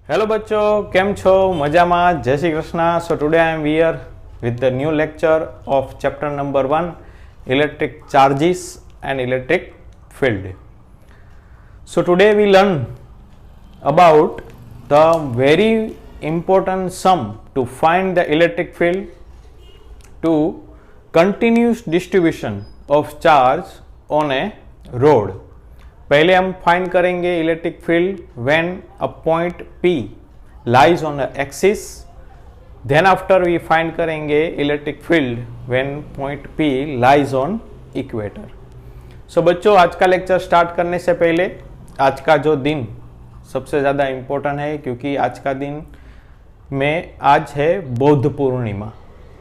Hello बच्चों, કેમ છો? મજામાં? જય Shri Krishna. So today I am here with the new lecture of chapter number 1, electric charges and electric field. So today we learn about the very important sum to find the electric field to continuous distribution of charge on a road. पहले हम find करेंगे electric field when a point P lies on the axis. Then after we find करेंगे electric field when point P lies on equator. So बच्चों, आज का lecture start करने से पहले आज का जो दिन सबसे ज़्यादा इम्पोर्टेंट है, क्योंकि आज का दिन में आज है बुद्ध पूर्णिमा.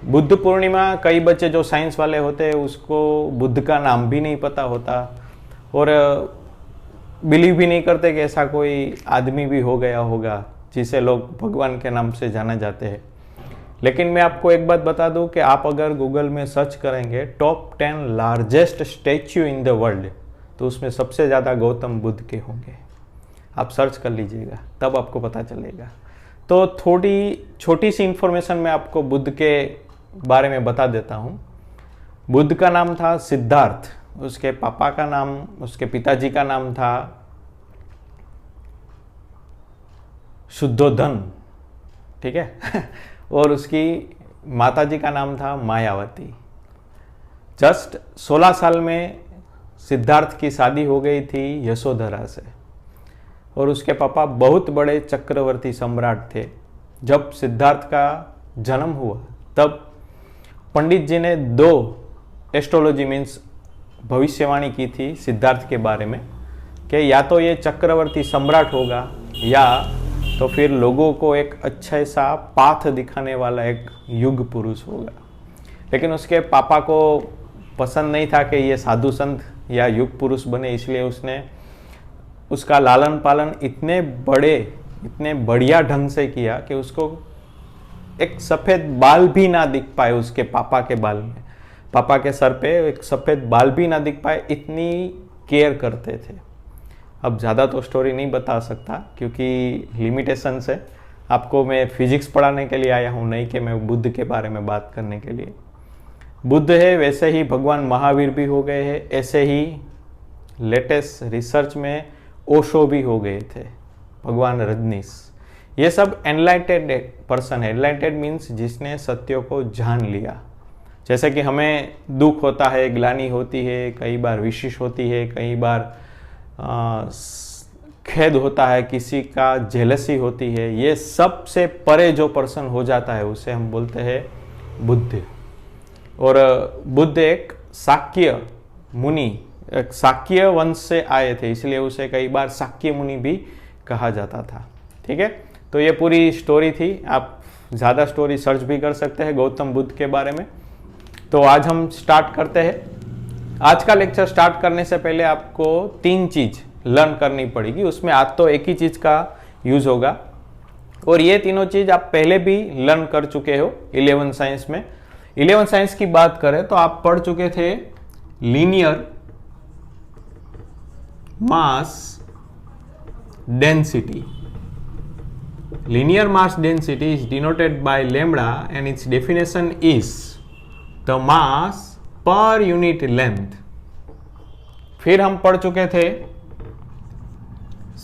बुद्ध पूर्णिमा, कई बच्चे जो साइंस वाले होते हैं उसको बुद्ध का नाम भी नहीं पता होता और बिलीव भी नहीं करते कि ऐसा कोई आदमी भी हो गया होगा जिसे लोग भगवान के नाम से जाना जाते हैं. लेकिन मैं आपको एक बात बता दूं कि आप अगर गूगल में सर्च करेंगे top 10 largest statue in the world, तो उसमें सबसे ज़्यादा गौतम बुद्ध के होंगे. आप सर्च कर लीजिएगा, तब आपको पता चलेगा. तो थोड़ी छोटी सी इन्फॉर्मेशन मैं आपको बुद्ध के बारे में बता देता हूँ. बुद्ध का नाम था सिद्धार्थ. उसके पापा का नाम, उसके पिताजी का नाम था शुद्धोधन, ठीक है. और उसकी माताजी का नाम था मायावती. जस्ट 16 साल में सिद्धार्थ की शादी हो गई थी यशोधरा से. और उसके पापा बहुत बड़े चक्रवर्ती सम्राट थे. जब सिद्धार्थ का जन्म हुआ तब पंडित जी ने 2 एस्ट्रोलॉजी मीन्स भविष्यवाणी की थी सिद्धार्थ के बारे में कि या तो ये चक्रवर्ती सम्राट होगा या तो फिर लोगों को एक अच्छा सा पाथ दिखाने वाला एक युग पुरुष होगा. लेकिन उसके पापा को पसंद नहीं था कि ये साधु संत या युग पुरुष बने, इसलिए उसने उसका लालन पालन इतने बढ़िया ढंग से किया कि उसको एक सफ़ेद बाल भी ना दिख पाए उसके पापा के बाल में. पापा के सर पे एक सफ़ेद बाल भी ना दिख पाए, इतनी केयर करते थे. अब ज़्यादा तो स्टोरी नहीं बता सकता क्योंकि लिमिटेशंस है. आपको मैं फिजिक्स पढ़ाने के लिए आया हूँ, नहीं कि मैं बुद्ध के बारे में बात करने के लिए. बुद्ध है वैसे ही भगवान महावीर भी हो गए हैं, ऐसे ही लेटेस्ट रिसर्च में ओशो भी हो गए थे, भगवान रजनीश. ये सब एनलाइटेड पर्सन है. एनलाइटेड मीन्स जिसने सत्य को जान लिया. जैसे कि हमें दुख होता है, ग्लानि होती है, कई बार विशिष होती है, कई बार खेद होता है, किसी का जेलसी होती है. ये सबसे परे जो पर्सन हो जाता है उसे हम बोलते हैं बुद्ध. और बुद्ध एक शाक्य मुनि, एक शाक्य वंश से आए थे, इसलिए उसे कई बार शाक्य मुनि भी कहा जाता था. ठीक है, तो ये पूरी स्टोरी थी. आप ज़्यादा स्टोरी सर्च भी कर सकते हैं गौतम बुद्ध के बारे में. तो आज हम स्टार्ट करते हैं. आज का लेक्चर स्टार्ट करने से पहले आपको 3 चीज़ लर्न करनी पड़ेगी. उसमें आज तो एक ही चीज़ का यूज़ होगा और ये तीनों चीज़ आप पहले भी लर्न कर चुके हो 11 साइंस में. 11 साइंस की बात करें तो आप पढ़ चुके थे linear mass density. Linear mass density is denoted by lambda and its definition is the mass per unit length. फिर हम पढ़ चुके थे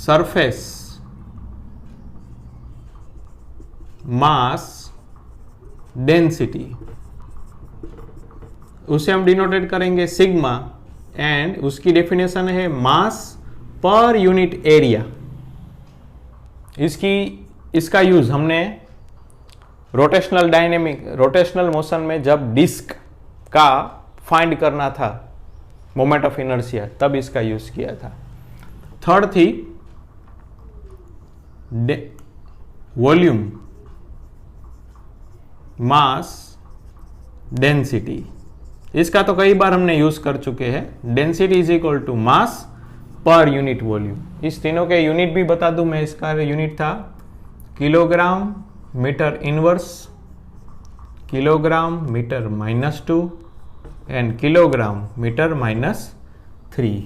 सरफेस मास डेंसिटी. उसे हम डिनोटेड करेंगे सिग्मा एंड उसकी डेफिनेशन है मास पर यूनिट एरिया. इसका यूज हमने रोटेशनल मोशन में जब डिस्क का फाइंड करना था मोमेंट ऑफ इनर्शिया, तब इसका यूज किया था. थर्ड थी वॉल्यूम मास डेंसिटी. इसका तो कई बार हमने यूज कर चुके हैं. Density is equal to mass per unit volume. इस तीनों के यूनिट भी बता दूं मैं. इसका यूनिट था kilogram metre inverse, kilogram metre -2 and kilogram metre -3.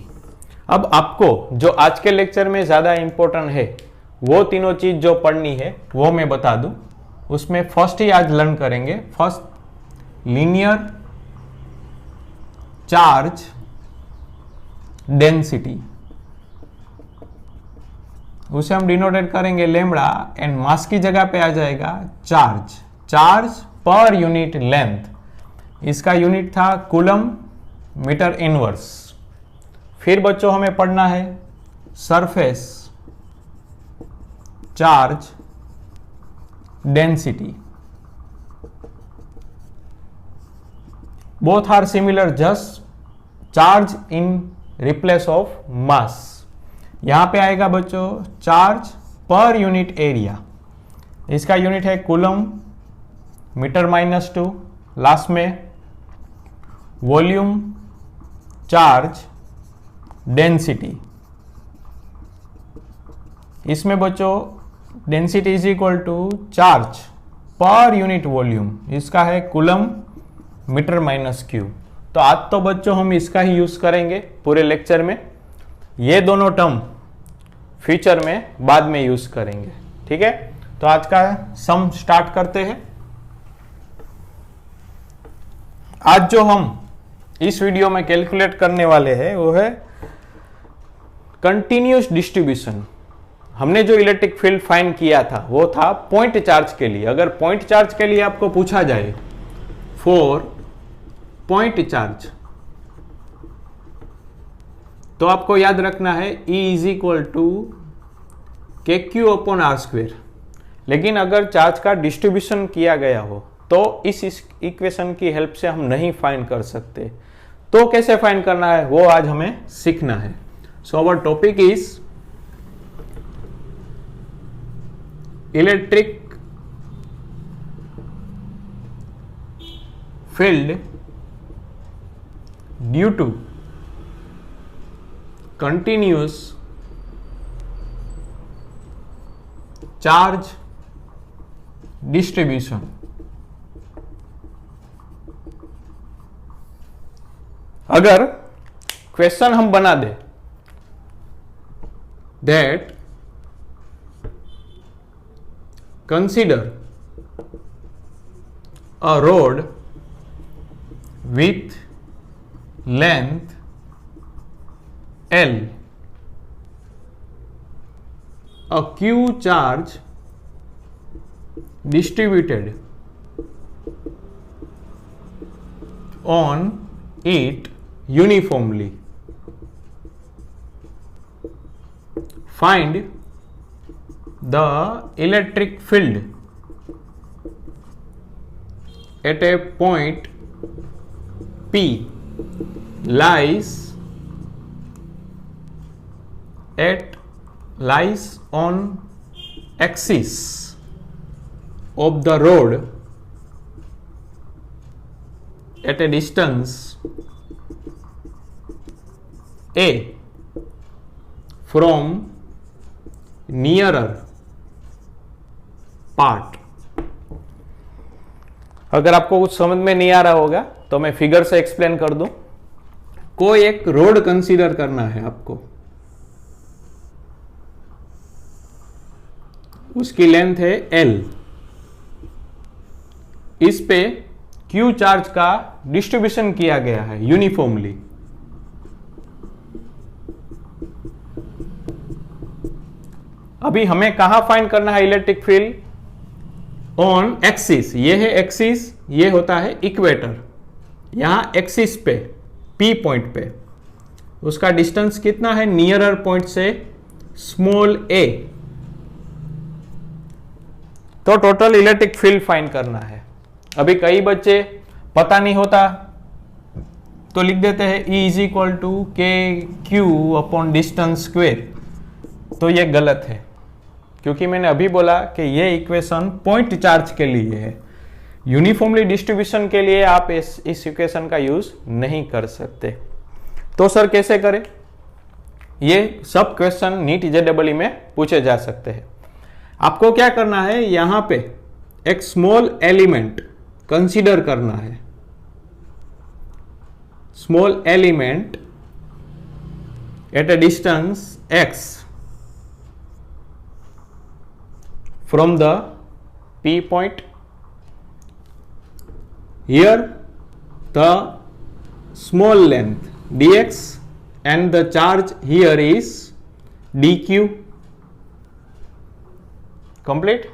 अब आपको जो आज के लेक्चर में ज़्यादा इंपॉर्टेंट है वो तीनों चीज जो पढ़नी है वो मैं बता दूं। उसमें फर्स्ट ही आज लर्न करेंगे, फर्स्ट लीनियर चार्ज डेंसिटी, उसे हम डिनोटेट करेंगे लैम्बडा, एंड मास की जगह पे आ जाएगा charge, charge per unit length. इसका यूनिट था कूलम मीटर इनवर्स। फिर बच्चों हमें पढ़ना है surface charge density. Both are similar, just charge in replace of mass. यहां पे आएगा बच्चों चार्ज पर यूनिट एरिया, इसका यूनिट है कूलम मीटर -2। लास्ट में वॉल्यूम चार्ज डेंसिटी, इसमें बच्चों density is equal to charge per unit volume, इसका है कूलम मीटर -क्यू। तो आज तो बच्चों हम इसका ही यूज करेंगे पूरे लेक्चर में, ये दोनों टर्म फ्यूचर में बाद में यूज करेंगे। ठीक है, तो आज का सम स्टार्ट करते हैं। आज जो हम इस वीडियो में कैलकुलेट करने वाले हैं वो है कंटिन्यूअस डिस्ट्रीब्यूशन। हमने जो इलेक्ट्रिक फील्ड फाइंड किया था वो था पॉइंट चार्ज के लिए। अगर पॉइंट चार्ज के लिए आपको पूछा जाए फॉर पॉइंट चार्ज, तो आपको याद रखना है E is equal to KQ/R²। लेकिन अगर चार्ज का डिस्ट्रीब्यूशन किया गया हो तो इस इक्वेशन की हेल्प से हम नहीं फाइंड कर सकते। तो कैसे फाइंड करना है वो आज हमें सीखना है। So our topic is electric field due to continuous charge distribution। अगर क्वेश्चन हम बना दे that consider a rod with length L, a Q charge distributed on it uniformly. Find the electric field at a point P lies on axis of the rod at a distance A from nearer part। अगर आपको कुछ समझ में नहीं आ रहा होगा तो मैं फिगर से एक्सप्लेन कर दूं। कोई एक रोड कंसीडर करना है आपको, उसकी लेंथ है L, इस पे Q चार्ज का डिस्ट्रीब्यूशन किया गया है यूनिफॉर्मली। अभी हमें कहां फाइंड करना है इलेक्ट्रिक फील्ड? On axis. ये है एक्सिस, ये होता है इक्वेटर। यहां एक्सिस पे P पॉइंट पे उसका डिस्टेंस कितना है नियरर पॉइंट से स्मॉल a। तो टोटल इलेक्ट्रिक फील्ड फाइंड करना है। अभी कई बच्चे पता नहीं होता तो लिख देते हैं E is equal to KQ/ distance square. तो ये गलत है, क्योंकि मैंने अभी बोला कि ये इक्वेशन पॉइंट चार्ज के लिए है। यूनिफॉर्मली डिस्ट्रीब्यूशन के लिए आप इस इक्वेशन का यूज नहीं कर सकते। तो सर कैसे करें? ये सब क्वेश्चन नीट JEE में पूछे जा सकते हैं। आपको क्या करना है, यहां पे एक स्मॉल एलिमेंट कंसीडर करना है। Small element at a distance x from the P point. Here the small length dx and the charge here is dq. Complete.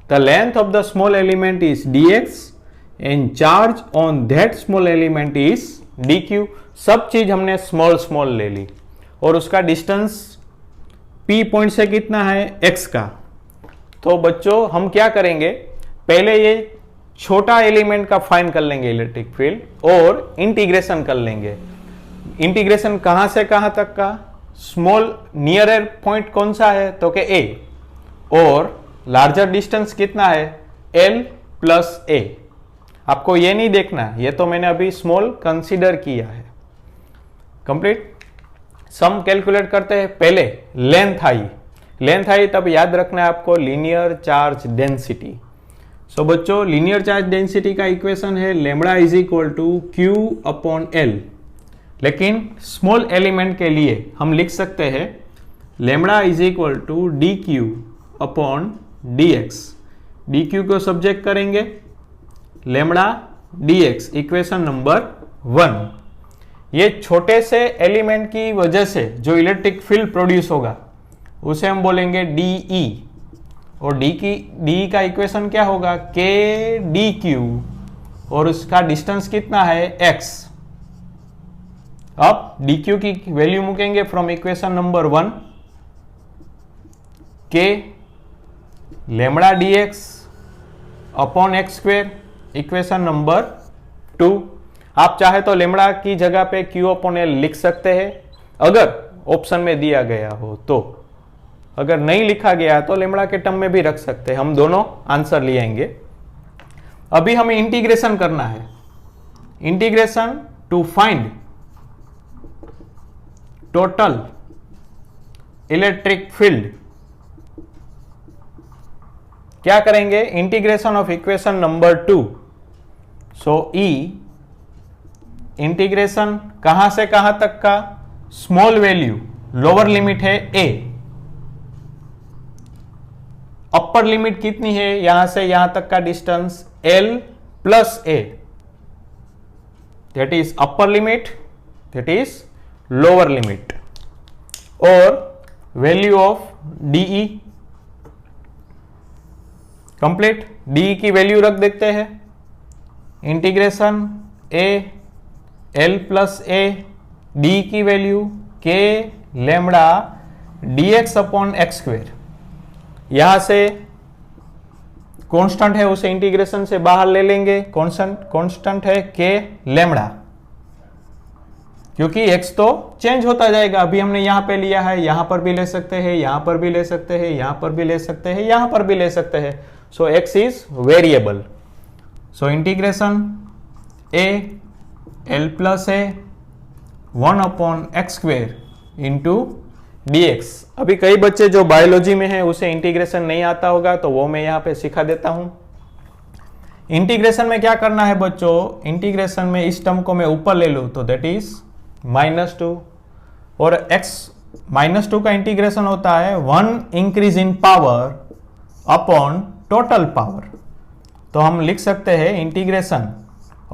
The length of the small element is dx and charge on that small element is dq. सब चीज हमने small small ले ली और उसका distance P point से कितना है, x का। तो बच्चों हम क्या करेंगे, पहले ये छोटा एलिमेंट का फाइंड कर लेंगे इलेक्ट्रिक फील्ड और इंटीग्रेशन कर लेंगे। इंटीग्रेशन कहां से कहां तक का, स्मॉल नियरर पॉइंट कौन सा है तो के a, और लार्जर डिस्टेंस कितना है l प्लस a। आपको ये नहीं देखना, ये तो मैंने अभी स्मॉल कंसीडर किया है। कंप्लीट। सम कैलकुलेट करते हैं। पहले लेंथ आई तब याद रखना है आपको लीनियर चार्ज डेंसिटी। सो बच्चों लीनियर चार्ज डेंसिटी का इक्वेशन है lambda is equal to Q upon L, लेकिन स्मॉल एलिमेंट के लिए हम लिख सकते हैं lambda is equal to D Q upon D X. D Q को सब्जेक्ट करेंगे lambda D X, equation number 1। ये छोटे से एलिमेंट की वजह से जो इलेक्ट्रिक फील्ड प्रोड्यूस होगा उसे हम बोलेंगे डीई, और डी का इक्वेशन क्या होगा के डी क्यू, और उसका डिस्टेंस कितना है x। अब डी क्यू की वैल्यू मूकेंगे फ्रॉम इक्वेशन नंबर 1 के lambda D x upon X square, equation number 2। आप चाहे तो लेमड़ा की जगह पे क्यू अपॉन एल लिख सकते हैं अगर ऑप्शन में दिया गया हो तो, अगर नहीं लिखा गया तो लेमड़ा के टर्म में भी रख सकते हैं। हम दोनों आंसर ले आएंगे। अभी हमें इंटीग्रेशन करना है। Integration to find total electric field. क्या करेंगे, integration of equation number 2। So E integration कहां से कहां तक का, स्मॉल वैल्यू लोअर लिमिट है a, अपर लिमिट कितनी है यहां से यहां तक का distance l plus a, that is upper limit, that is lower limit, और value of dE। Complete. dE की वैल्यू रख देते हैं integration a l plus a, D की वैल्यू के lambda D x upon X square. यहां से constant है उसे इंटीग्रेशन से बाहर ले लेंगे, कांस्टेंट है के लेमड़ा, क्योंकि x तो चेंज होता जाएगा। अभी हमने यहां पे लिया है, यहां पर भी ले सकते हैं, यहां पर भी ले सकते हैं, यहां पर भी ले सकते हैं, यहां पर भी ले सकते हैं। सो x is variable. So integration a l plus a 1 upon X square into D x. अभी कई बच्चे जो बायोलॉजी में है उसे इंटीग्रेशन नहीं आता होगा तो वो मैं यहाँ पे सिखा देता हूं। इंटीग्रेशन में क्या करना है बच्चों, इंटीग्रेशन में इस टर्म को मैं ऊपर ले लूं तो दैट इज -2, और x -2 का इंटीग्रेशन होता है 1 increase in power upon total power. तो हम लिख सकते हैं integration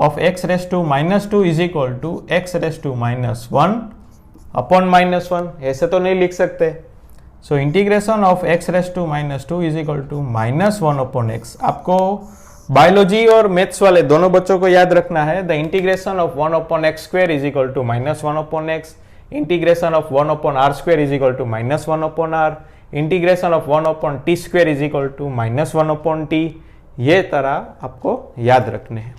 of x raised to -2 is equal to x raised to -1 upon -1। ऐसे तो नहीं लिख सकते। So integration of x raised to -2 is equal to -1 upon x। आपको बायोलॉजी और मैथ्स वाले दोनों बच्चों को याद रखना है। The integration of 1 upon X square is equal to -1 upon X, integration of 1 upon R square is equal to -1 upon R, integration of 1 upon T square is equal to -1 upon T. ये तरह आपको याद रखने हैं।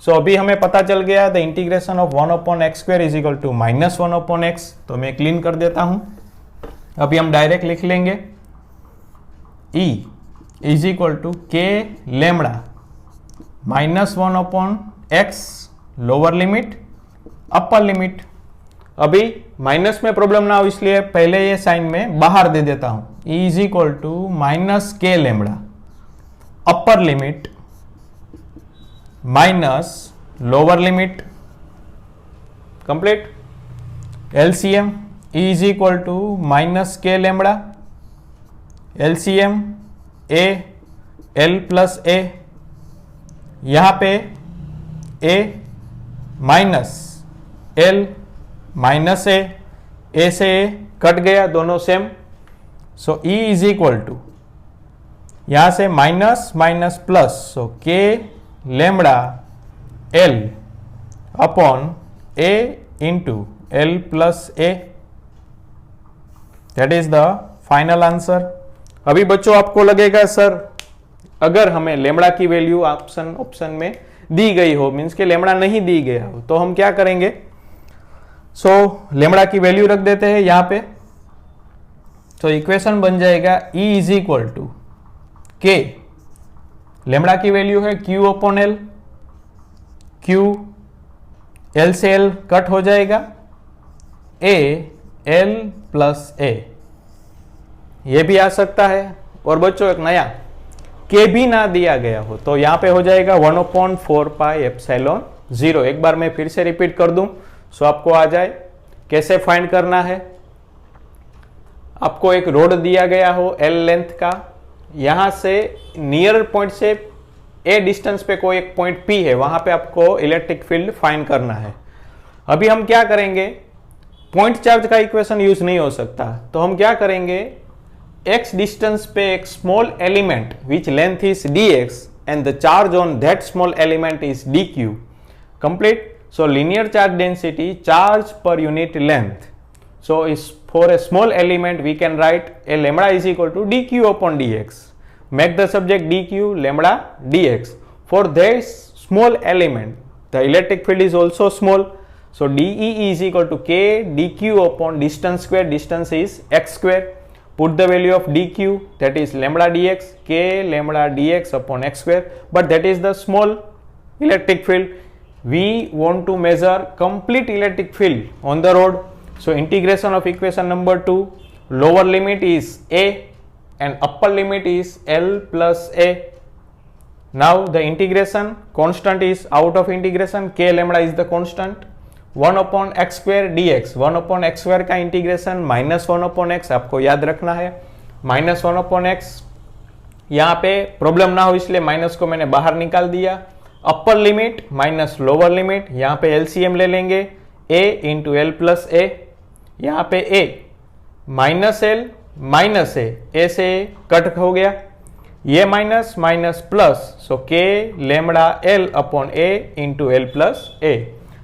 सो अभी हमें पता चल गया the integration of 1 upon X square is equal to -1 upon X. तो मैं क्लीन कर देता हूं। अभी हम डायरेक्ट लिख लेंगे E is equal to K lambda -1 upon x, lower limit upper limit. अभी माइनस में प्रॉब्लम ना हो इसलिए पहले ये साइन में बाहर दे देता हूं। E is equal to -k lambda upper limit minus lower limit. Complete. LCM E is equal to -k lambda, LCM A L plus A, यहां पे A minus L minus A से ए कट गया, दोनों same. So E is equal to यहां से minus minus plus, so K lambda L upon A into L plus A, that is the final answer. अभी बच्चों आपको लगेगा sir अगर हमें लेमड़ा की वैल्यू ऑप्शन में दी गई हो, मीन्स के लेमड़ा नहीं दी गया हो, तो हम क्या करेंगे? लेमड़ा की वैल्यू रख देते हैं यहां पे। तो इक्वेशन बन जाएगा E is equal to K, lambda की वैल्यू है Q upon L, Q L से एल कट हो जाएगा, ए एल प्लस ए, ये भी आ सकता है। और बच्चों एक नया के भी ना दिया गया हो तो यहां पे हो जाएगा 1/4 पाई एप्सिलॉन 0। एक बार मैं फिर से रिपीट कर दूं सो आपको आ जाए। कैसे फाइंड करना है? आपको एक रोड दिया गया हो एल लेंथ का, यहां से नियर पॉइंट से ए डिस्टेंस पे कोई एक पॉइंट पी है, वहां पे आपको इलेक्ट्रिक फील्ड फाइंड करना है। अभी हम क्या करेंगे? पॉइंट चार्ज का इक्वेशन यूज नहीं हो सकता, तो हम क्या करेंगे? x डिस्टेंस पे एक small element which length is dx and the charge on that small element is dq, complete. So linear charge density, charge per unit length. So is for a small element we can write a lambda is equal to dq upon dx. Make the subject dq, lambda dx. For this small element, the electric field is also small. So dE is equal to k dq upon distance square. Distance is x square. Put the value of dq, that is lambda dx, k lambda dx upon x square. But that is the small electric field. We want to measure complete electric field on the road. So integration of equation number 2, lower limit is a and upper limit is L plus a. Now the integration constant is out of integration, k lambda is the constant, 1 upon x square dx, 1 upon x square का integration minus 1 upon x आपको याद रखना है, minus 1 upon x। यहाँ पे problem ना हो इसलिए माइनस को मैंने बाहर निकाल दिया। अपर लिमिट माइनस लोअर लिमिट, यहाँ पे एलसीएम ले लेंगे, a इंटू एल प्लस ए, यहाँ पे a minus L minus A से कट हो गया, ये minus minus plus, so K lambda L upon A into L plus ए।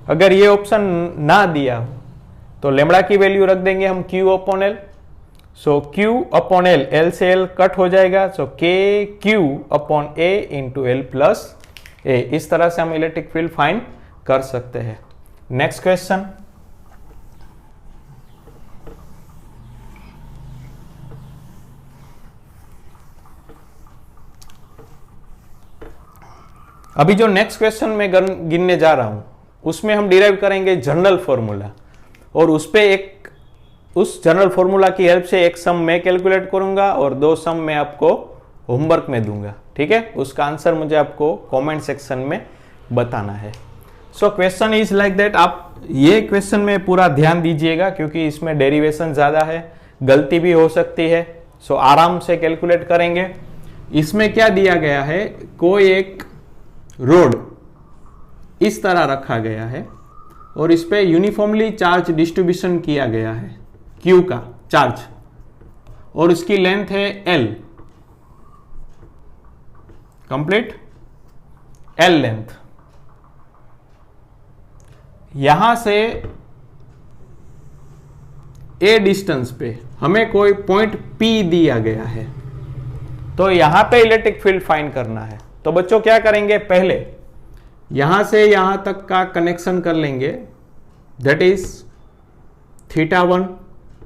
अगर ये ऑप्शन ना दिया हो तो लेमड़ा की वैल्यू रख देंगे हम Q अपॉन एल। सो Q अपॉन एल, एल से एल कट हो जाएगा, सो के Q upon A into L plus ए। इस तरह से हम इलेक्ट्रिक फील्ड फाइंड कर सकते हैं। नेक्स्ट क्वेश्चन, अभी जो नेक्स्ट क्वेश्चन में गिनने जा रहा हूं उसमें हम डिराइव करेंगे जनरल फॉर्मूला, और उस जनरल फॉर्मूला की हेल्प से एक सम मैं कैलकुलेट करूंगा और 2 सम मैं आपको होमवर्क में दूंगा, ठीक है? उसका आंसर मुझे आपको कमेंट सेक्शन में बताना है। So question is like that. आप ये क्वेश्चन में पूरा ध्यान दीजिएगा क्योंकि इसमें डेरिवेशन ज्यादा है, गलती भी हो सकती है। सो आराम से कैलकुलेट करेंगे। इसमें क्या दिया गया है? कोई एक रोड इस तरह रखा गया है और इस पे यूनिफॉर्मली चार्ज डिस्ट्रीब्यूशन किया गया है, Q का चार्ज, और उसकी लेंथ है L, कंप्लीट L लेंथ। यहां से A डिस्टेंस पे हमें कोई पॉइंट P दिया गया है, तो यहां पे इलेक्ट्रिक फील्ड फाइंड करना है। तो बच्चों क्या करेंगे? पहले यहां से यहां तक का कनेक्शन कर लेंगे, दैट इज θ1,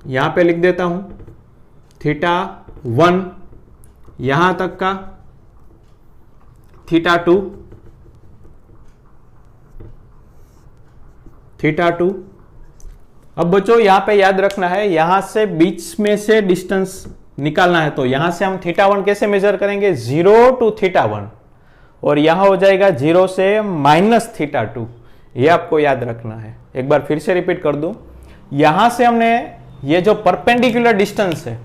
यहां पे लिख देता हूं θ1, यहां तक का θ2, θ2। अब बच्चों यहां पे याद रखना है, यहां से बीच में से डिस्टेंस निकालना है, तो यहां से हम θ1 कैसे मेजर करेंगे? 0 टू θ1, और यहां हो जाएगा 0 से माइनस θ2, ये आपको याद रखना है। एक बार फिर से रिपीट कर दूं, यहां से हमने ये जो परपेंडिकुलर डिस्टेंस है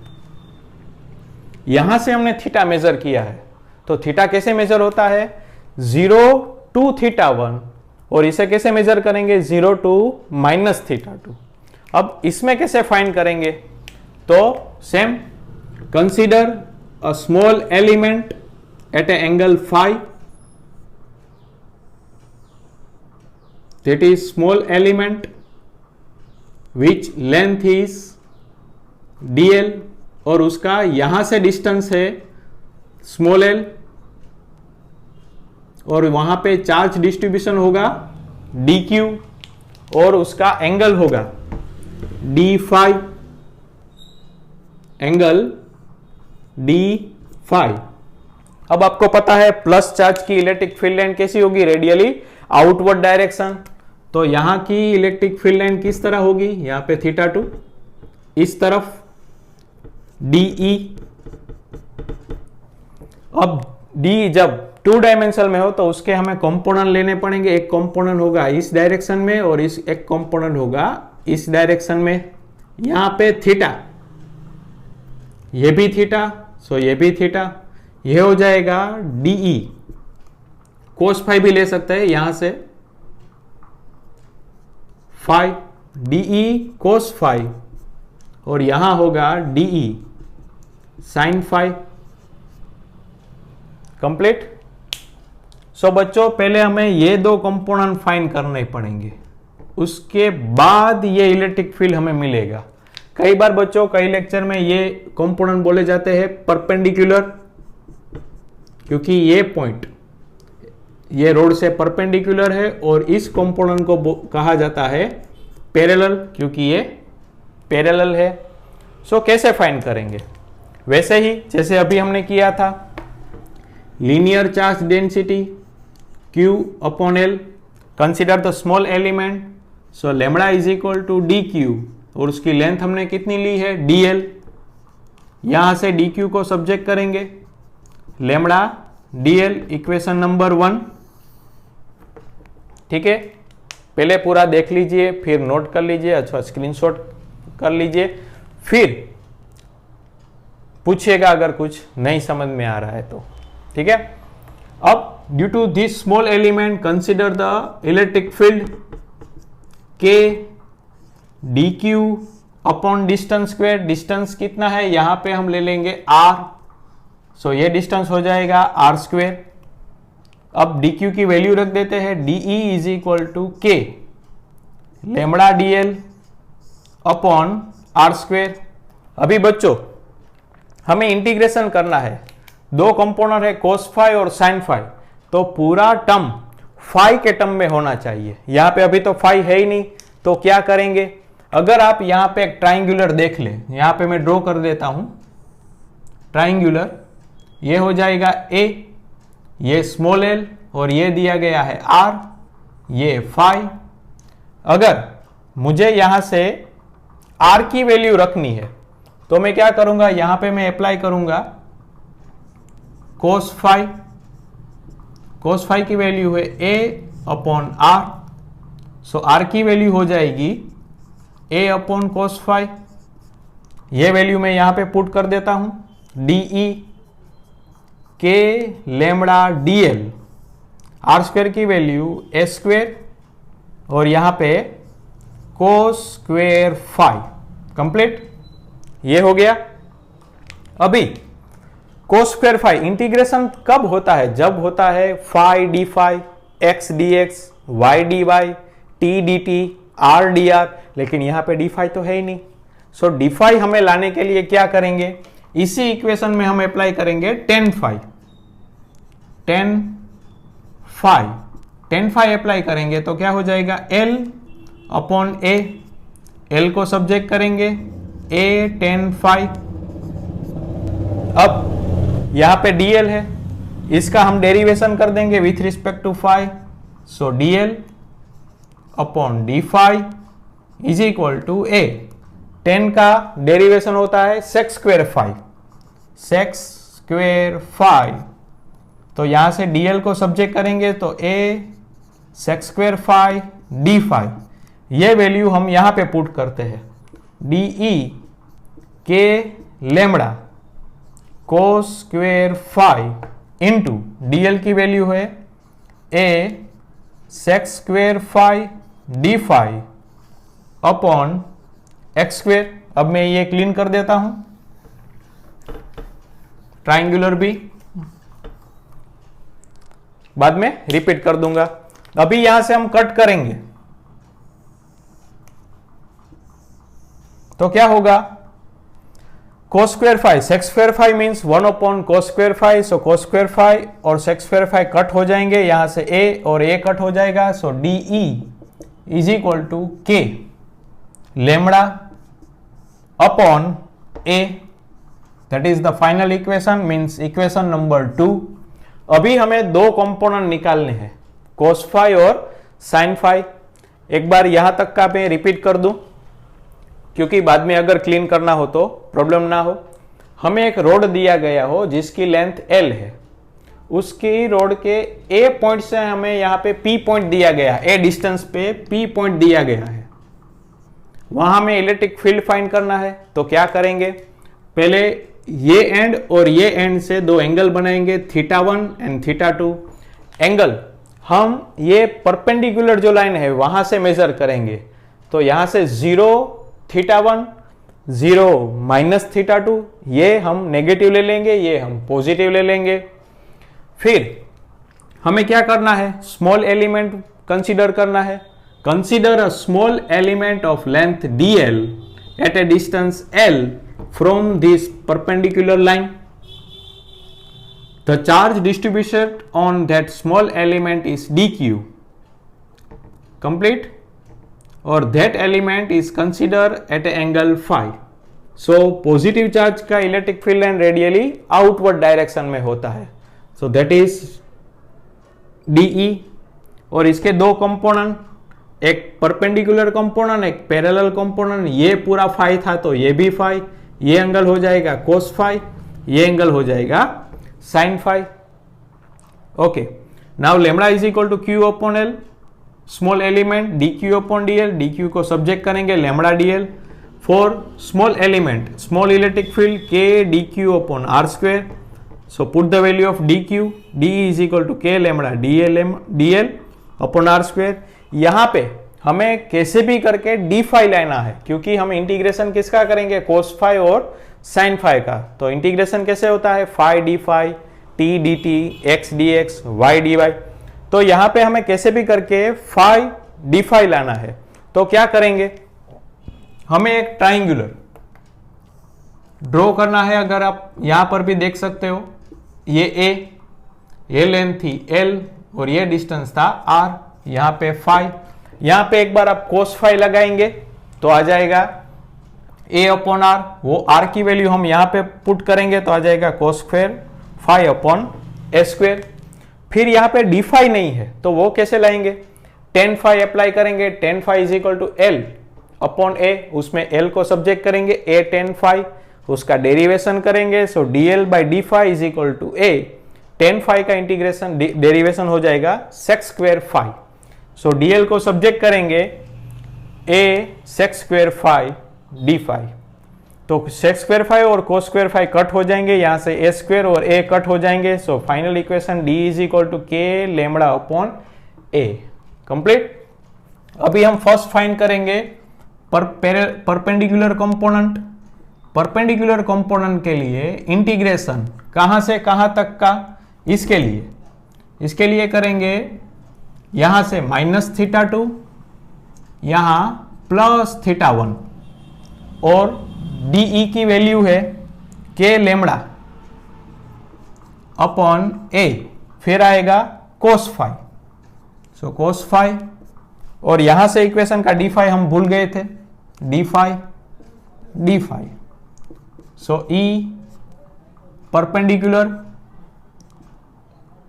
यहां से हमने थीटा मेजर किया है, तो थीटा कैसे मेजर होता है 0 टू थीटा 1, और इसे कैसे मेजर करेंगे 0 टू माइनस थीटा 2। अब इसमें कैसे फाइंड करेंगे, तो same consider a small element at a angle phi, that is small element which length is dl, और उसका यहां से डिस्टेंस है स्मॉल l, और वहां पे चार्ज डिस्ट्रीब्यूशन होगा dq, और उसका एंगल होगा d phi, angle d phi. अब आपको पता है प्लस चार्ज की इलेक्ट्रिक फील्ड लाइन कैसी होगी, रेडियली आउटवर्ड डायरेक्शन। तो यहां की इलेक्ट्रिक फील्ड लाइन किस तरह होगी, यहां पे थीटा 2 इस तरफ DE। अब D जब 2 डायमेंशनल में हो तो उसके हमें कंपोनेंट लेने पड़ेंगे, एक कंपोनेंट होगा इस डायरेक्शन में और इस एक कंपोनेंट होगा इस डायरेक्शन में। यहां पे थीटा, ये भी थीटा, सो ये भी थीटा, ये हो जाएगा DE। कोस फाई भी ले सकते हैं यहां से, फाई DE कोस फाई, और यहां होगा DE साइन फाई। कंप्लीट। सो बच्चों पहले हमें ये दो कंपोनेंट फाइंड करने पड़ेंगे, उसके बाद ये इलेक्ट्रिक फील्ड हमें मिलेगा। कई बार बच्चों कई लेक्चर में ये कंपोनेंट बोले जाते हैं परपेंडिकुलर, क्योंकि ये पॉइंट ये रोड से परपेंडिकुलर है, और इस कंपोनेंट को कहा जाता है पैरेलल, क्योंकि ये पैरेलल है। सो कैसे फाइंड करेंगे, वैसे ही जैसे अभी हमने किया था, linear charge density Q upon L, consider the small element, so lambda is equal to dq, और उसकी लेंथ हमने कितनी ली है dl। यहां से dq को सब्जेक्ट करेंगे लैम्बडा dl, इक्वेशन नंबर 1। ठीक है, पहले पूरा देख लीजिए, फिर नोट कर लीजिए अथवा स्क्रीनशॉट कर लीजिए, फिर पूछिएगा अगर कुछ नहीं समझ में आ रहा है तो। ठीक है, अब due to this small element consider the electric field k dq upon distance square. Distance कितना है, यहां पे हम ले लेंगे r, सो ये डिस्टेंस हो जाएगा r स्क्वायर। अब dq की वैल्यू रख देते हैं, de is equal to k lambda dl upon r square. अभी बच्चों हमें इंटीग्रेशन करना है, दो कंपोनेंट है कोस फाई और साइन फाई, तो पूरा टर्म फाई के टर्म में होना चाहिए। यहां पे अभी तो फाई है ही नहीं, तो क्या करेंगे, अगर आप यहां पे एक ट्राइंगुलर देख लें, यहां पे मैं ड्रॉ कर देता हूं ट्राइंगुलर, ये हो जाएगा a, ये स्मॉल l, और ये दिया गया है r, ये फाई। अगर मुझे यहां से r की वैल्यू रखनी है तो मैं क्या करूंगा, यहां पे मैं अप्लाई करूंगा कोस फाई। कोस फाई की वैल्यू है a upon r, so r की वैल्यू हो जाएगी a अपॉन कोस फाई। ये वैल्यू मैं यहां पे पुट कर देता हूं, de k lambda dl, r square की वैल्यू a स्क्वायर, और यहां पे कोस स्क्वायर फाई। कंप्लीट, ये हो गया। अभी कोस स्क्वायर फाई इंटीग्रेशन कब होता है, जब होता है phi D phi, X D X, Y D Y, T D T, R D R, लेकिन यहां पे डी फाई तो है ही नहीं। सो डी फाई हमें लाने के लिए क्या करेंगे, इसी इक्वेशन में हम अप्लाई करेंगे tan phi. Tan phi apply करेंगे तो क्या हो जाएगा, एल अपॉन ए, एल को सब्जेक्ट करेंगे ए टेन फाई। अब यहां पे dl है, इसका हम डेरिवेशन कर देंगे with respect to phi, so dl upon D phi is equal to A. 10 का डेरिवेशन होता है sec square phi, sec square phi, तो यहां से dl को सब्जेक्ट करेंगे तो a sec square phi D phi, ये वैल्यू हम यहां पे पुट करते हैं, de K lambda cos square phi into dl की वैल्यू है a sec square phi D phi upon X square. अब मैं ये क्लीन कर देता हूं, ट्राइंगुलर भी बाद में रिपीट कर दूंगा। अभी यहां से हम कट करेंगे तो क्या होगा, cos square phi sec square phi means 1 upon cos square phi. So cos square phi और सेक स्क्वेयर फाई कट हो जाएंगे, यहां से a और a कट हो जाएगा। So D E is equal to K lambda upon a, that is the final equation, means equation number 2। अभी हमें दो कंपोनेंट निकालने हैं, कोस फाई और साइन फाई। एक बार यहां तक का मैं रिपीट कर दूं क्योंकि बाद में अगर क्लीन करना हो तो प्रॉब्लम ना हो। हमें एक रोड दिया गया हो जिसकी लेंथ L है, उसकी रोड के A पॉइंट से हमें यहां पे P पॉइंट दिया गया है, A डिस्टेंस पे P पॉइंट दिया गया है, वहां हमें इलेक्ट्रिक फील्ड फाइंड करना है। तो क्या करेंगे, पहले ये एंड और ये एंड से दो एंगल बनाएंगे, θ1 एंड θ2। एंगल हम ये परपेंडिकुलर जो लाइन है वहां से मेजर करेंगे, तो यहां से 0 θ1 0 माइनस θ2, ये हम नेगेटिव ले लेंगे, ये हम पॉजिटिव ले लेंगे। फिर हमें क्या करना है, स्मॉल एलिमेंट कंसीडर करना है। Consider a small element of length dl at a distance l from this perpendicular line. The charge distribution on that small element is dq complete, और that element is considered at an angle phi. So positive charge का electric field and radially outward direction में होता है, so that is DE। और इसके दो component, एक perpendicular component, एक पैरेलल कंपोनेंट। ये पूरा फाई था तो ये भी फाई, ये एंगल हो जाएगा कोस फाई, ये एंगल हो जाएगा sine phi. Okay, now lambda is equal to Q upon L, small element dq upon dl, dq को सब्जेक्ट करेंगे lambda dl। For small element, small electric field k dq upon r square. So put the value of dq, d is equal to k lambda dl upon r square. यहां पे हमें कैसे भी करके d phi लेना है, क्योंकि हम इंटीग्रेशन किसका करेंगे, कोस फाई और साइन फाई का। तो इंटीग्रेशन कैसे होता है, phi D phi, t dt, x dx, y dy। तो यहां पे हमें कैसे भी करके फाई डी फाई लाना है। तो क्या करेंगे, हमें एक ट्राइंगुलर ड्रॉ करना है। अगर आप यहां पर भी देख सकते हो, ये ये लेंथ थी L और ये डिस्टेंस था R, यहां पे फाई। यहां पे एक बार आप कोस फाई लगाएंगे तो आ जाएगा A अपॉन R, वो R की वैल्यू हम यहां पे पुट करेंगे तो आ जाएगा cos square phi upon A square. फिर यहां पे डी फाई नहीं है तो वो कैसे लाएंगे, टेन फाई अप्लाई करेंगे। Tan phi is equal to L upon A, उसमें एल को सब्जेक्ट करेंगे, ए टेन फाई, उसका डेरिवेशन करेंगे। So D L by D phi is equal to A, tan phi का इंटीग्रेशन डेरिवेशन हो जाएगा sec square phi. So D L को subject करेंगे A sec square phi D phi, तो sec square phi और कोस square phi cut हो जाएंगे, यहां से ए स्क्वेयर और ए कट हो जाएंगे। So final equation D is equal to K lambda upon A complete. अभी हम फर्स्ट फाइंड करेंगे परपेंडिकुलर कंपोनेंट। परपेंडिकुलर कंपोनेंट के लिए इंटीग्रेशन कहां से कहां तक का, इसके लिए करेंगे यहां से माइनस θ2, यहां प्लस θ1, और DE की वैल्यू है k लेमड़ा अपॉन a, फिर आएगा कोस फाई, सो कोस फाई, और यहां से इक्वेशन का डी फाई हम भूल गए थे, D phi. So E perpendicular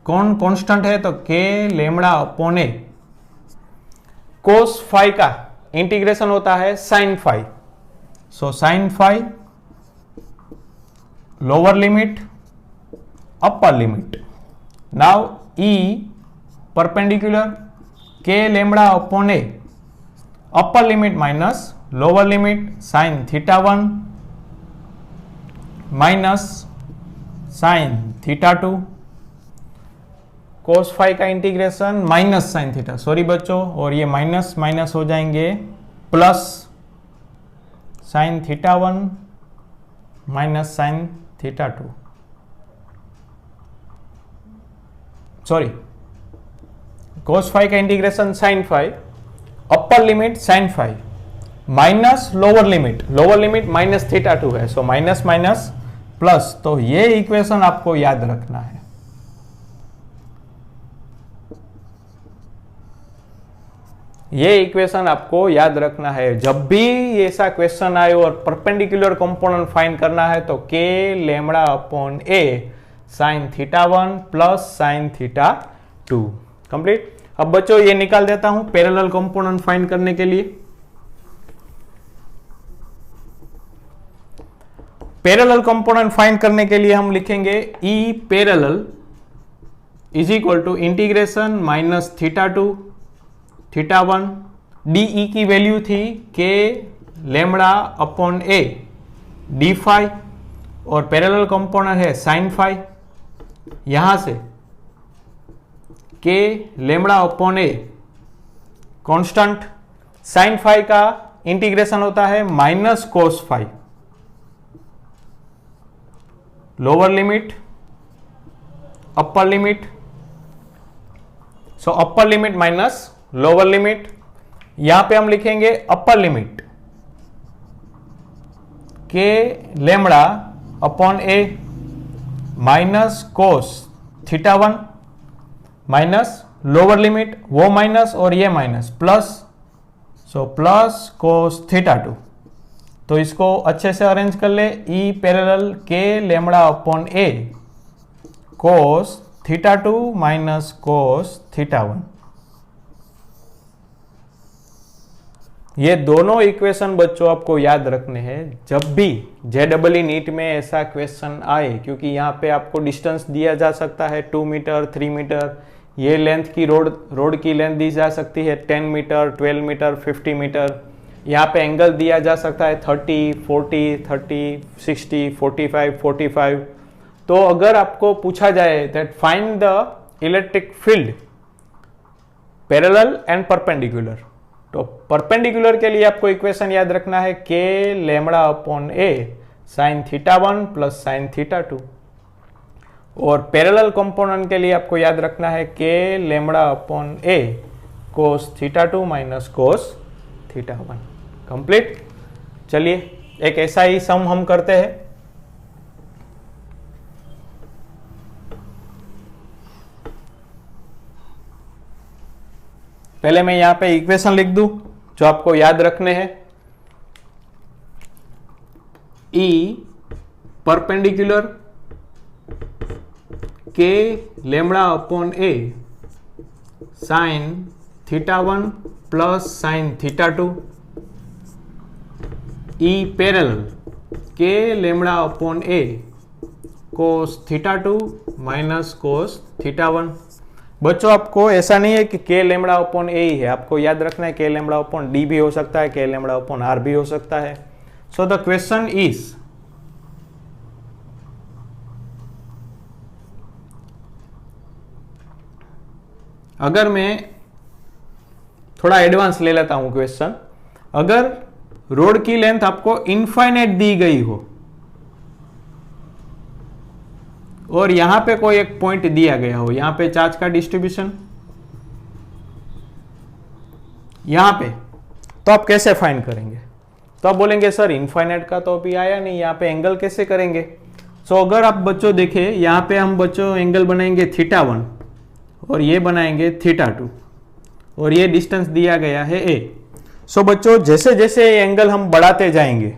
कौन कांस्टेंट है तो k lambda upon a। Cos phi का इंटीग्रेशन होता है sine phi, so sine phi lower limit upper limit. Now E perpendicular k lambda upon a, upper limit minus lower limit sine θ1 minus sine theta 2, cos phi का integration minus sine theta, sorry बच्चों, और ये minus minus हो जाएंगे plus sine theta 1 minus sine theta 2, sorry cos phi का integration sine phi, upper limit sine phi minus lower limit minus theta 2 है, so minus minus plus, तो ये equation आपको याद रखना है। ये इक्वेशन आपको याद रखना है। जब भी ऐसा क्वेश्चन आए और परपेंडिकुलर कंपोनेंट फाइंड करना है तो K lambda upon A sine theta 1 plus sine theta 2 complete. अब बच्चों ये निकाल देता हूं पैरेलल कंपोनेंट फाइंड करने के लिए। पैरेलल कंपोनेंट फाइंड करने के लिए हम लिखेंगे E parallel is equal to integration minus theta 2 theta 1, D E की वैल्यू थी K lambda upon A D phi और पैरेलल कंपोनेंट है साइन फाई, यहां से K lambda upon A constant, sine phi का इंटीग्रेशन होता है minus cos phi, lower limit upper limit, so upper limit minus lower limit, यहां पे हम लिखेंगे upper limit K lambda upon A minus cos theta 1 minus lower limit वो minus और ये minus plus, so plus cos theta 2। तो इसको अच्छे से अरेंज कर ले, E parallel K lambda upon A cos theta 2 minus cos theta 1। ये दोनों इक्वेशन बच्चों आपको याद रखने हैं जब भी JEE नीट में ऐसा क्वेश्चन आए, क्योंकि यहाँ पे आपको डिस्टेंस दिया जा सकता है 2 मीटर 3 मीटर, ये लेंथ की रोड की लेंथ दी जा सकती है 10 मीटर 12 मीटर 50 मीटर, यहाँ पे एंगल दिया जा सकता है 30 40 30 60 45 45। तो अगर आपको पूछा जाए that find the electric field parallel and perpendicular, तो परपेंडिकुलर के लिए आपको इक्वेशन याद रखना है K lambda upon A sine theta 1 plus sine theta 2, और पैरेलल कंपोनेंट के लिए आपको याद रखना है K lambda upon A cos theta 2 minus cos theta 1 complete. चलिए एक ऐसा ही सम हम करते हैं। पहले मैं यहां पे इक्वेशन लिख दूं जो आपको याद रखने हैं। E perpendicular K lambda upon A sine theta 1 plus sine theta 2, E parallel K lambda upon A cos theta 2 minus cos theta 1। बच्चों आपको ऐसा नहीं है कि के लेमड़ा अपॉन ए ही है, आपको याद रखना है के लेमड़ा अपॉन डी भी हो सकता है, के लेमड़ा अपॉन आर भी हो सकता है। सो द क्वेश्चन इज अगर मैं थोड़ा एडवांस ले लेता हूं क्वेश्चन, अगर रोड की लेंथ आपको इनफाइनाइट दी गई हो और यहां पे कोई एक पॉइंट दिया गया हो, यहां पे चार्ज का डिस्ट्रीब्यूशन यहां पे, तो आप कैसे फाइंड करेंगे? तो आप बोलेंगे सर इनफाइनाइट का तो अभी आया नहीं, यहां पे एंगल कैसे करेंगे? सो अगर आप बच्चों देखें यहां पे हम बच्चों एंगल बनाएंगे थीटा 1 और ये बनाएंगे थीटा 2 और ये डिस्टेंस दिया गया है ए। सो बच्चों जैसे जैसे ये एंगल हम बढ़ाते जाएंगे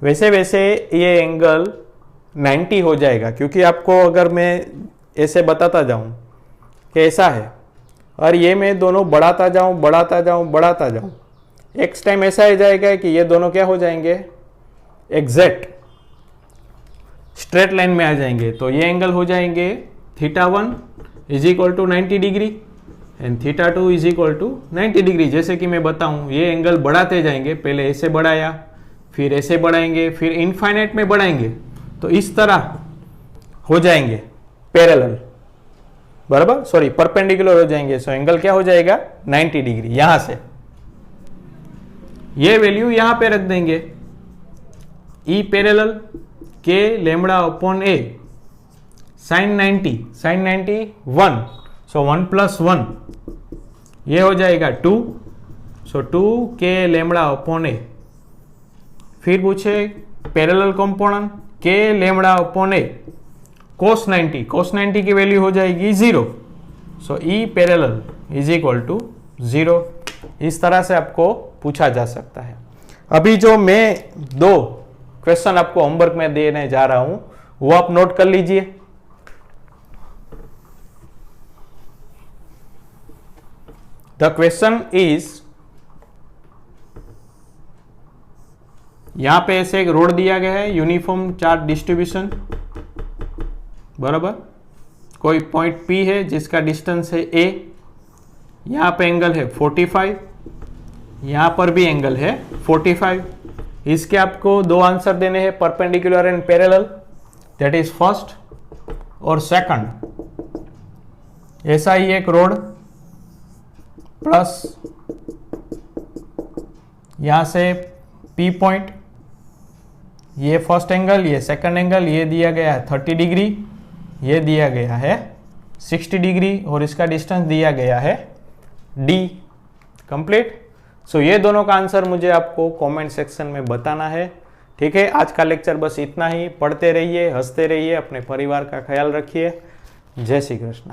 वैसे वैसे ये एंगल 90 हो जाएगा, क्योंकि आपको अगर मैं ऐसे बताता जाऊं कि ऐसा है और ये मैं दोनों बढ़ाता जाऊं बढ़ाता जाऊं बढ़ाता जाऊं, एक टाइम ऐसा हो जाएगा कि ये दोनों क्या हो जाएंगे एग्जैक्ट स्ट्रेट लाइन में आ जाएंगे। तो ये एंगल हो जाएंगे theta 1 is equal to 90 degree and theta 2 is equal to 90 degree. जैसे कि मैं बताऊं ये एंगल बढ़ाते जाएंगे, पहले ऐसे बढ़ाया फिर ऐसे बढ़ाएंगे फिर इनफाइनाइट में बढ़ाएंगे, तो इस तरह हो जाएंगे पैरेलल, बराबर, सॉरी परपेंडिकुलर हो जाएंगे। सो एंगल क्या हो जाएगा 90 डिग्री। यहां से ये वैल्यू यहां पे रख देंगे, ई parallel K lambda upon A sign 90, sign 90 1, सो 1 + 1 ये हो जाएगा 2, सो 2 के लेमड़ा अपॉन ए। फिर पूछे parallel component K lambda upon A cos 90, cos 90 की वैल्यू हो जाएगी 0, so E parallel is equal to 0। इस तरह से आपको पूछा जा सकता है। अभी जो मैं 2 क्वेश्चन आपको होमवर्क में देने जा रहा हूं वो आप नोट कर लीजिए। द क्वेश्चन इज, यहां पे ऐसे एक रोड दिया गया है, यूनिफॉर्म चार्ज डिस्ट्रीब्यूशन, बराबर। कोई पॉइंट P है जिसका डिस्टेंस है a, यहां पे एंगल है 45, यहां पर भी एंगल है 45। इसके आपको 2 आंसर देने हैं, perpendicular and parallel, that is first और सेकंड। ऐसा ही एक रोड प्लस यहां से P पॉइंट, ये फर्स्ट एंगल, ये सेकंड एंगल, ये दिया गया है 30 डिग्री, ये दिया गया है 60 डिग्री और इसका डिस्टेंस दिया गया है D। कंप्लीट। सो ये दोनों का आंसर मुझे आपको कमेंट सेक्शन में बताना है। ठीक है, आज का लेक्चर बस इतना ही। पढ़ते रहिए, हंसते रहिए, अपने परिवार का ख्याल रखिए। जय श्री कृष्ण।